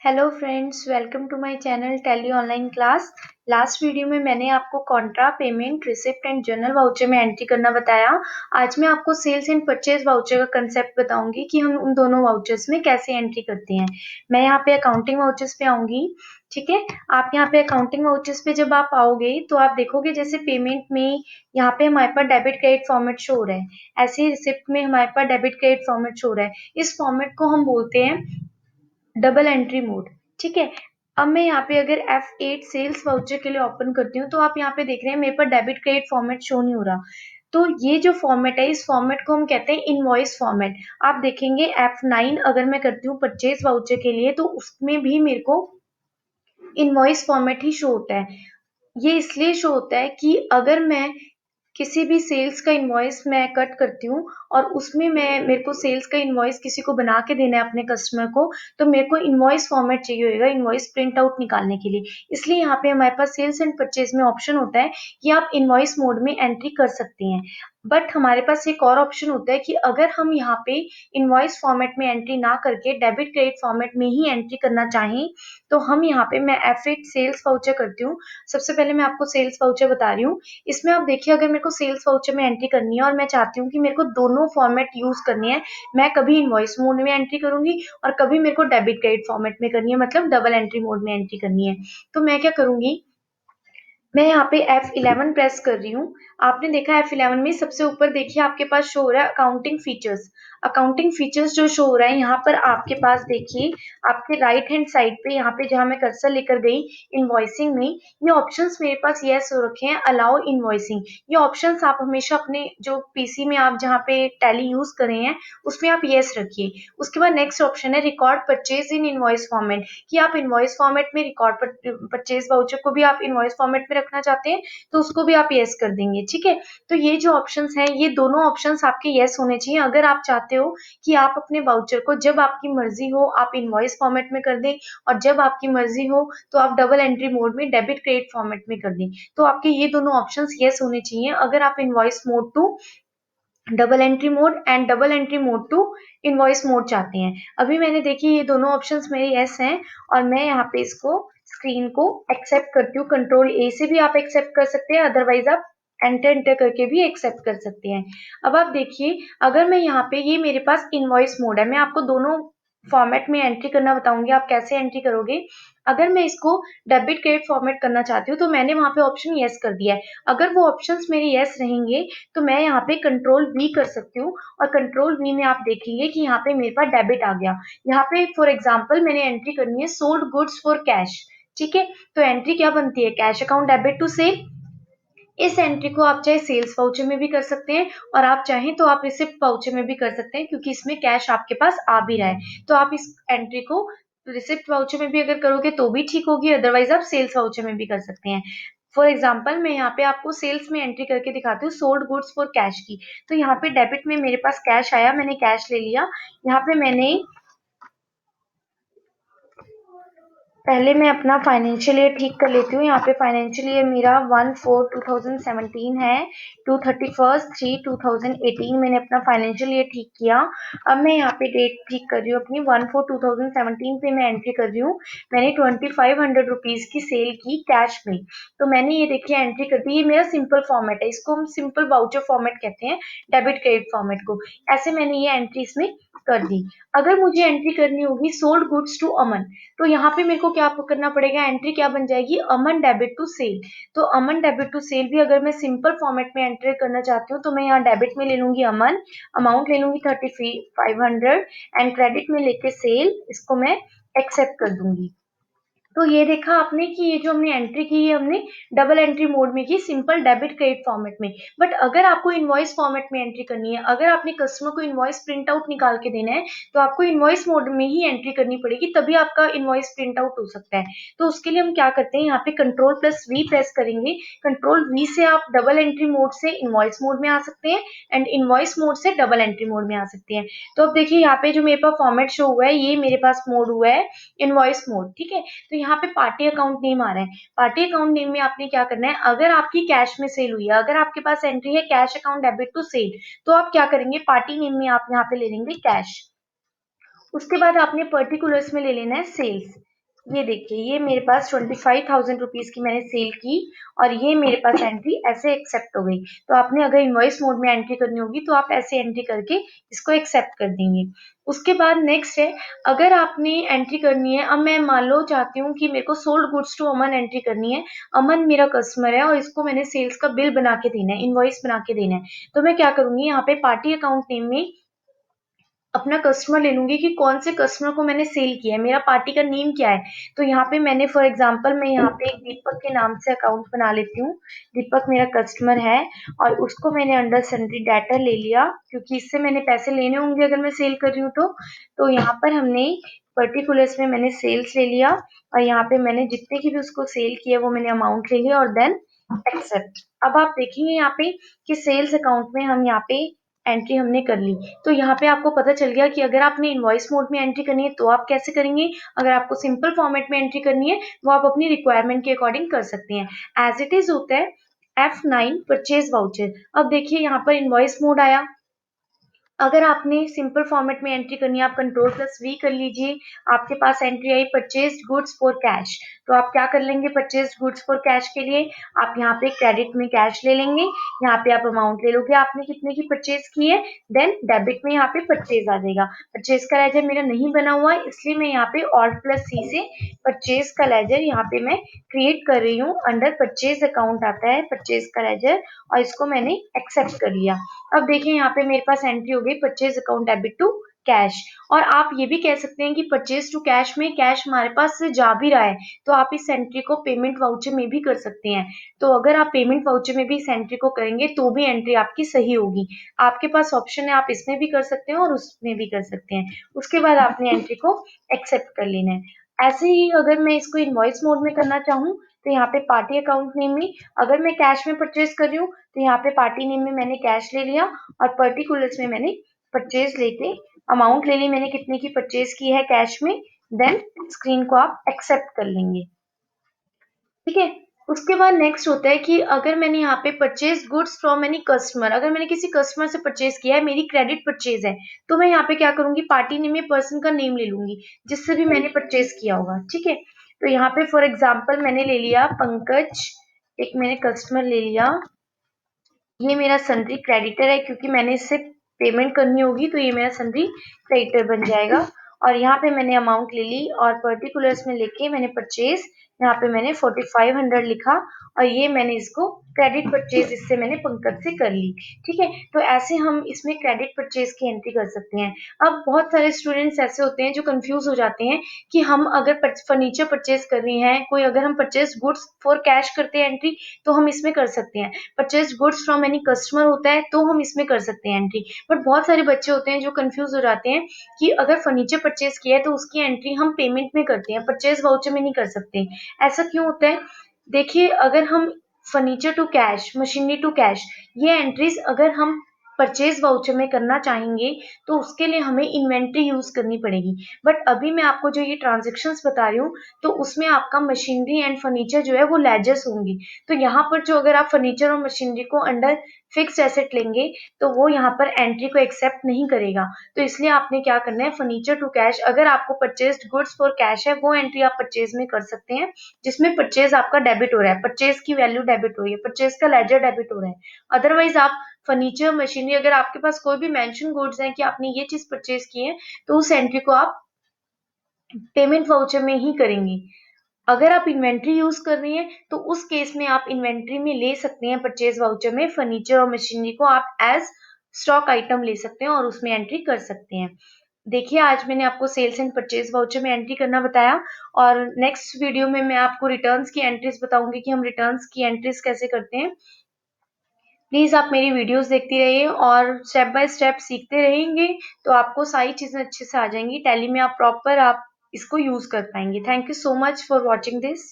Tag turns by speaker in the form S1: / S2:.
S1: Hello friends, welcome to my channel Tally online class. Last video में मैंने आपको contra payment receipt and journal voucher में entry करना बताया। आज मैं आपको सेल्स एंड परचेज वाउचर का कंसेप्ट बताऊंगी कि हम उन दोनों वाउचर्स में कैसे एंट्री करते हैं। मैं यहाँ पे अकाउंटिंग वाउचर्स पे आऊंगी। ठीक है, आप यहाँ पे अकाउंटिंग वाउचर्स पे जब आप आओगे तो आप देखोगे जैसे पेमेंट में यहाँ पे हमारे पास डेबिट क्रेडिट फॉर्मेट शो हो रहा है, ऐसे ही रिसिप्ट में हमारे पास डेबिट क्रेडिट फॉर्मेट शो हो रहा है। इस फॉर्मेट को हम बोलते हैं डबल एंट्री मोड। ठीक है, अब मैं यहाँ पे अगर F8 सेल्स वाउचर के लिए ओपन करती हूँ तो आप यहाँ पे देख रहे हैं मेरे पर डेबिट क्रेडिट फॉर्मेट शो नहीं हो रहा। तो ये जो फॉर्मेट है, इस फॉर्मेट को हम कहते हैं इनवॉइस फॉर्मेट। आप देखेंगे F9 अगर मैं करती हूँ परचेज वाउचर के लिए तो उसमें भी मेरे को इनवॉइस फॉर्मेट ही शो होता है। ये इसलिए शो होता है कि अगर मैं किसी भी सेल्स का इनवॉइस मैं कट करती हूँ और उसमें मेरे को सेल्स का इनवॉइस किसी को बना के देना है अपने कस्टमर को, तो मेरे को इनवॉइस फॉर्मेट चाहिए होगा इनवॉइस प्रिंट आउट निकालने के लिए। इसलिए यहाँ पे हमारे पास सेल्स एंड परचेज में ऑप्शन होता है कि आप इनवॉइस मोड में एंट्री कर सकते हैं। बट हमारे पास एक और ऑप्शन होता है कि अगर हम यहाँ पे इनवॉइस फॉर्मेट में एंट्री ना करके डेबिट क्रेडिट फॉर्मेट में ही एंट्री करना चाहें तो हम यहाँ पे मैं F8 सेल्स वाउचर करती हूँ। सबसे पहले मैं आपको सेल्स वाउचर बता रही हूँ। इसमें आप देखिए, अगर मेरे को सेल्स वाउचर में एंट्री करनी है और मैं चाहती हूँ कि मेरे को दोनों फॉर्मेट यूज करनी है, मैं कभी इनवॉइस मोड में एंट्री करूंगी और कभी मेरे को डेबिट क्रेडिट फॉर्मेट में करनी है, मतलब डबल एंट्री मोड में एंट्री करनी है। तो मैं क्या करूंगी, मैं यहाँ पे F11 प्रेस कर रही हूँ। आपने देखा F11 में सबसे ऊपर देखिए आपके पास शो हो रहा है अकाउंटिंग फीचर्स। अकाउंटिंग फीचर्स जो शो हो रहा है यहाँ पर आपके पास देखिए, आपके राइट हैंड साइड पे यहाँ पे जहाँ मैं कर्सर लेकर गई इनवॉइसिंग में, ये ऑप्शंस मेरे पास यस हो रखे हैं, अलाउ इनवॉइसिंग। ये ऑप्शंस आप हमेशा अपने जो पीसी में आप जहाँ पे टैली यूज कर रहे हैं उसमें आप यस रखिए। उसके बाद नेक्स्ट ऑप्शन है record purchase in invoice format, कि आप इनवॉइस फॉर्मेट में रिकॉर्ड परचेज वाउचर को भी आप इनवॉइस फॉर्मेट में रखना चाहते हैं तो उसको भी आप यस कर देंगे। ठीक है, तो ये जो ऑप्शंस हैं ये दोनों ऑप्शंस आपके यस होने चाहिए अगर आप चाहते हो कि आप अपने वाउचर को जब आपकी मर्जी हो आप इनवॉइस फॉर्मेट में कर दें और जब आपकी मर्जी हो तो आप डबल एंट्री मोड में डेबिट क्रेडिट फॉर्मेट में कर दें। तो आपके ये दोनों ऑप्शंस यस होने चाहिए अगर आप invoice mode to double entry mode and double entry mode to invoice mode चाहते हैं। अभी मैंने देखी ये दोनों ऑप्शंस मेरे यस हैं और मैं यहाँ पे इसको स्क्रीन को एक्सेप्ट करती हूँ। कंट्रोल ए से भी आप एक्सेप्ट कर सकते हैं, अदरवाइज आप एंटर एंटर करके भी एक्सेप्ट कर सकते हैं। अब आप देखिए, अगर मैं यहाँ पे, ये मेरे पास इनवॉइस मोड है, मैं आपको दोनों फॉर्मेट में एंट्री करना बताऊंगी आप कैसे एंट्री करोगे। अगर मैं इसको डेबिट क्रेडिट फॉर्मेट करना चाहती हूँ तो मैंने वहां पे ऑप्शन यस कर दिया है। अगर वो ऑप्शंस मेरे यस रहेंगे तो मैं यहाँ पे कंट्रोल वी कर सकती हूँ और कंट्रोल वी में आप देखेंगे कि यहाँ पे मेरे पास डेबिट आ गया। यहाँ पे फॉर एग्जांपल मैंने एंट्री करनी है सोल्ड गुड्स फॉर कैश। ठीक है, तो एंट्री क्या बनती है, cash account debit to sale. इस एंट्री को आप चाहे सेल्स वाउचर में भी कर सकते हैं और आप चाहें तो आप रिसिप्ट वाउचर में भी कर सकते हैं, क्योंकि इसमें कैश आपके पास आ भी रहा है। तो आप इस एंट्री को रिसिप्ट वाउचर में भी अगर करोगे तो भी ठीक होगी, अदरवाइज आप सेल्स वाउचर में भी कर सकते हैं। फॉर एग्जाम्पल मैं यहाँ पे आपको सेल्स में एंट्री करके दिखाती हूँ सोल्ड गुड्स फॉर कैश की। तो यहाँ पे डेबिट में मेरे पास कैश आया, मैंने कैश ले लिया। यहाँ पे मैंने पहले मैं अपना फाइनेंशियल ईयर ठीक कर लेती हूँ। यहाँ पे फाइनेंशियल ईयर मेरा 1/4/2017 है, 2/31/3/2018 मैंने अपना फाइनेंशियल ईयर ठीक किया। अब मैं यहाँ पे डेट ठीक कर रही हूँ अपनी 1/4/2017 पे मैं एंट्री कर रही हूँ। मैंने 2500 रुपीज की सेल की कैश में, तो मैंने ये देखिए एंट्री कर दी। ये मेरा सिंपल फॉर्मेट है, इसको हम सिंपल वाउचर फॉर्मेट कहते हैं, डेबिट क्रेडिट फॉर्मेट को। ऐसे मैंने ये एंट्री इसमें कर दी। अगर मुझे एंट्री करनी होगी सोल्ड गुड्स टू अमन, तो यहाँ पे मेरे को क्या करना पड़ेगा, एंट्री क्या बन जाएगी, अमन डेबिट टू सेल। तो अमन डेबिट टू सेल भी अगर मैं सिंपल फॉर्मेट में एंट्री करना चाहती हूँ तो मैं यहाँ डेबिट में ले लूंगी अमन, अमाउंट ले लूंगी 3500 एंड क्रेडिट में लेके सेल, इसको मैं एक्सेप्ट कर दूंगी। तो ये देखा आपने कि ये जो हमने एंट्री की है हमने डबल एंट्री मोड में की, सिंपल डेबिट क्रेडिट फॉर्मेट में। बट अगर आपको इनवॉइस फॉर्मेट में एंट्री करनी है, अगर आपने कस्टमर को इनवॉइस प्रिंट आउट निकाल के देना है तो आपको इनवॉइस मोड में ही एंट्री करनी पड़ेगी, तभी आपका इनवॉइस प्रिंट आउट हो सकता है। तो उसके लिए हम क्या करते हैं, यहाँ पे कंट्रोल प्लस वी प्रेस करेंगे। कंट्रोल वी से आप डबल एंट्री मोड से इनवॉइस मोड में आ सकते हैं एंड इनवॉइस मोड से डबल एंट्री मोड में आ सकते हैं। तो अब देखिए यहाँ पे जो मेरे पास फॉर्मेट शो हुआ है ये मेरे पास मोड हुआ है इनवॉइस मोड। ठीक है, तो यहाँ पे पार्टी अकाउंट नेम आ रहा है। पार्टी अकाउंट नेम में आपने क्या करना है, अगर आपकी कैश में सेल हुई है, अगर आपके पास एंट्री है cash account debit to sale, तो आप क्या करेंगे, पार्टी नेम में आप यहाँ पे ले लेंगे कैश। उसके बाद आपने पर्टिकुलर्स में ले लेना है सेल्स। ये देखिए, ये मेरे पास 25,000 रुपीज की मैंने सेल की और ये मेरे पास एंट्री ऐसे एक्सेप्ट हो गई। तो आपने अगर इनवॉइस मोड में एंट्री करनी होगी तो आप ऐसे एंट्री करके इसको एक्सेप्ट कर देंगे। उसके बाद नेक्स्ट है, अगर आपने एंट्री करनी है, अब मैं मान लो चाहती हूँ कि मेरे को sold goods to Aman entry करनी है। अमन मेरा कस्टमर है और इसको मैंने सेल्स का बिल बना के देना है, इनवॉइस बना के देना है। तो मैं क्या करूंगी, यहाँ पे पार्टी अकाउंट नेम में अपना कस्टमर ले लूंगी कि कौन से कस्टमर को मैंने सेल किया है, मेरा पार्टी का नेम क्या है। तो यहाँ पे मैंने फॉर एग्जांपल मैं यहाँ पे एक दीपक के नाम से अकाउंट बना लेती हूँ। दीपक मेरा कस्टमर है और उसको मैंने अंडर सन्ड्री डेटर ले लिया, क्योंकि इससे मैंने पैसे लेने होंगे अगर मैं सेल कर रही हूँ तो यहाँ पर हमने पर्टिकुलर्स में मैंने सेल्स ले लिया और यहाँ पे मैंने जितने की भी उसको सेल किया वो मैंने अमाउंट ले लिया और देन एक्सेप्ट। अब आप देखेंगे यहाँ पे कि सेल्स अकाउंट में हम यहाँ पे एंट्री हमने कर ली। तो यहाँ पे आपको पता चल गया कि अगर आपने इनवॉइस मोड में एंट्री करनी है तो आप कैसे करेंगे, अगर आपको सिंपल फॉर्मेट में एंट्री करनी है वो आप अपनी रिक्वायरमेंट के अकॉर्डिंग कर सकते हैं। एज इट इज होता है F9 परचेज वाउचर। अब देखिए यहाँ पर इनवॉइस मोड आया। अगर आपने सिंपल फॉर्मेट में एंट्री करनी है आप कंट्रोल+V कर लीजिए। आपके पास एंट्री आई परचेज गुड्स फॉर कैश। तो आप क्या कर लेंगे, परचेज गुड्स फॉर कैश के लिए आप यहाँ पे क्रेडिट में कैश ले लेंगे। यहाँ पे आप अमाउंट ले लोगे आपने कितने की परचेज की है, देन डेबिट में यहाँ पे परचेज आ जाएगा। परचेज का लेजर मेरा नहीं बना हुआ है इसलिए मैं यहाँ पे Alt+C से परचेज का लेजर यहाँ पे मैं क्रिएट कर रही हूँ। अंडर परचेज अकाउंट आता है परचेज का लेजर और इसको मैंने एक्सेप्ट कर लिया। अब देखिए यहाँ पे मेरे पास एंट्री हो गई purchase account debit to cash. और आप ये भी कह सकते हैं कि परचेज टू कैश में कैश हमारे पास से जा भी रहा है तो आप इस एंट्री को पेमेंट वाउचर में भी कर सकते हैं। तो अगर आप पेमेंट वाउचर में भी इस एंट्री को करेंगे तो भी एंट्री आपकी सही होगी। आपके पास ऑप्शन है, आप इसमें भी कर सकते हैं और उसमें भी कर सकते हैं। उसके बाद आपने एंट्री को एक्सेप्ट कर लेना है। ऐसे ही अगर मैं इसको इनवॉइस मोड में करना चाहूँ तो यहाँ पे पार्टी अकाउंट नेम में अगर मैं कैश में परचेज कर रही हूँ तो यहाँ पे पार्टी नेम में मैंने कैश ले लिया और पर्टिकुलर्स में मैंने परचेज लेके अमाउंट ले ली, मैंने कितने की परचेज की है कैश में। देन स्क्रीन को आप एक्सेप्ट कर लेंगे। ठीक है। उसके बाद नेक्स्ट होता है कि अगर मैंने यहाँ पे purchase goods from any customer, अगर मैंने किसी कस्टमर से परचेज किया है, मेरी क्रेडिट परचेज है, तो मैं यहाँ पे क्या करूंगी, पार्टी नेम में पर्सन का नेम ले लूंगी जिससे भी मैंने परचेज किया होगा। ठीक है। तो यहाँ पे फॉर एग्जाम्पल मैंने ले लिया पंकज, एक मैंने कस्टमर ले लिया। ये मेरा सन्ड्री क्रेडिटर है क्योंकि मैंने इससे पेमेंट करनी होगी तो ये मेरा सन्ड्री क्रेडिटर बन जाएगा। और यहाँ पे मैंने अमाउंट ले ली और पर्टिकुलर्स में लेके मैंने परचेज, यहाँ पे मैंने 4500 लिखा और ये मैंने इसको क्रेडिट परचेज इससे मैंने पंकज से कर ली। ठीक है। तो ऐसे हम इसमें क्रेडिट परचेज की एंट्री कर सकते हैं। अब बहुत सारे स्टूडेंट्स ऐसे होते हैं जो कंफ्यूज हो जाते हैं कि हम अगर फर्नीचर परचेज कर रहे हैं, कोई अगर हम परचेज गुड्स फॉर कैश करते हैं एंट्री तो हम इसमें कर सकते हैं। Purchase goods from any customer होता है तो हम इसमें कर सकते हैं एंट्री। बट बहुत सारे बच्चे होते हैं जो कंफ्यूज हो जाते हैं कि अगर फर्नीचर परचेज किया है तो उसकी एंट्री हम पेमेंट में करते हैं, परचेज वाउचर में नहीं कर सकते। ऐसा क्यों होता है, देखिए अगर हम furniture to cash, machinery to cash, ये एंट्रीज अगर हम परचेज वाउचर में करना चाहेंगे तो उसके लिए हमें इन्वेंट्री यूज करनी पड़ेगी। बट अभी मैं आपको जो ये ट्रांजेक्शन्स बता रही हूँ तो उसमें आपका मशीनरी एंड फर्नीचर जो है वो लेजर्स होंगी। तो यहाँ पर जो अगर आप फर्नीचर और मशीनरी को अंडर फिक्स्ड एसेट लेंगे तो वो यहाँ पर एंट्री को एक्सेप्ट नहीं करेगा। तो इसलिए आपने क्या करना है, फर्नीचर टू कैश, अगर आपको परचेज गुड्स फॉर कैश है वो एंट्री आप परचेज में कर सकते हैं जिसमें परचेज आपका डेबिट हो रहा है, परचेज की वैल्यू डेबिट हो रही है, परचेज का लेजर डेबिट हो रहा है। अदरवाइज आप फर्नीचर मशीनरी अगर आपके पास कोई भी मेंशन गुड्स है कि आपने ये चीज परचेज की है तो उस एंट्री को आप पेमेंट वाउचर में ही करेंगे। अगर आप इन्वेंट्री यूज कर रही हैं तो उस केस में आप इन्वेंट्री में ले सकते हैं, परचेज वाउचर में फर्नीचर और मशीनरी को आप एज स्टॉक आइटम ले सकते हैं और उसमें एंट्री कर सकते हैं। देखिए आज मैंने आपको सेल्स एंड परचेज वाउचर में एंट्री करना बताया और नेक्स्ट वीडियो में मैं आपको रिटर्न्स की एंट्रीज बताऊंगी कि हम रिटर्न्स की एंट्रीज कैसे करते हैं। प्लीज आप मेरी वीडियोस देखती रहिए और स्टेप बाय स्टेप सीखते रहेंगे तो आपको सारी चीजें अच्छे से आ जाएंगी। टैली में आप प्रॉपर आप इसको यूज कर पाएंगे। Thank you so much for watching this.